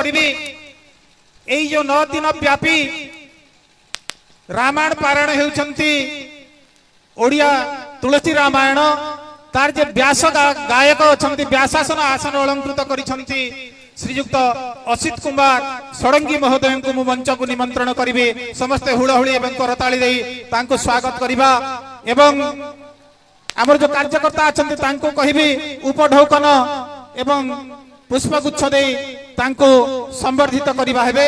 करी एई जो 9 दिन व्यापी रामायण पारायण होउछंती ओडिया तुलसी रामायण तार जे व्यास गायक अछंती व्यासासन आसन अलंकृत करिछंती श्रीयुक्त असित कुमार षडंगी महोदय को मु मंच को निमंत्रण करी समस्ते हुड़हुड़ी एवं करताली दे तांको स्वागत करिबा एवं आमर जो कार्यकर्ता अछंती तांको कहिबी उपढौकन एवं पुष्पगुच्छ दे तांको संवर्धित करिबा हेबे।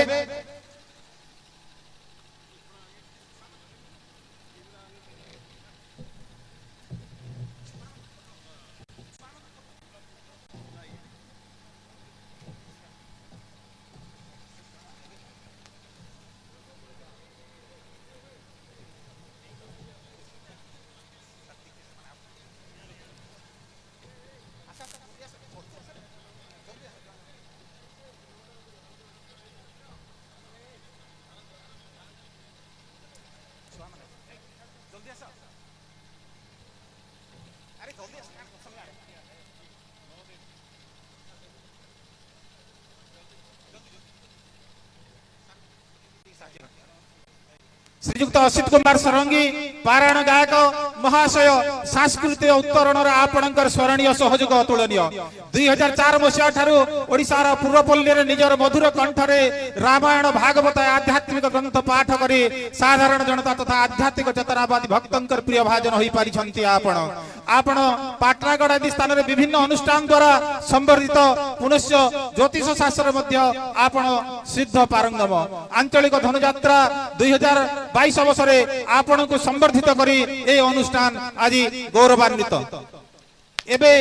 श्रीयुक्त असित कुमार षडंगी पारायण गायक महाशय सांस्कृतिक उत्तरण आपणकर स्मरणीय सहयोग अतुलनीय 2004 मसीहा ठारू ओडिशार पूर्वपल्ली निजर मधुर कंठरे रामायण भागवत आध्यात्मिक ग्रंथ पाठ करी साधारण जनता तथा आध्यात्मिक चेतनावादी भक्तंकर प्रिय भाजन होई पारिछंती। आपण पाटनागढ़ आदि स्थान रे विभिन्न अनुष्ठान द्वारा संवर्धित पुनश्च ज्योतिष शास्त्र मध्य आपण सिद्ध पारंगम आंचलिक धनुयात्रा 2022 अवसरे आपण को संवर्धित करी ए अनुष्ठान आज गौरवान्वित। एबे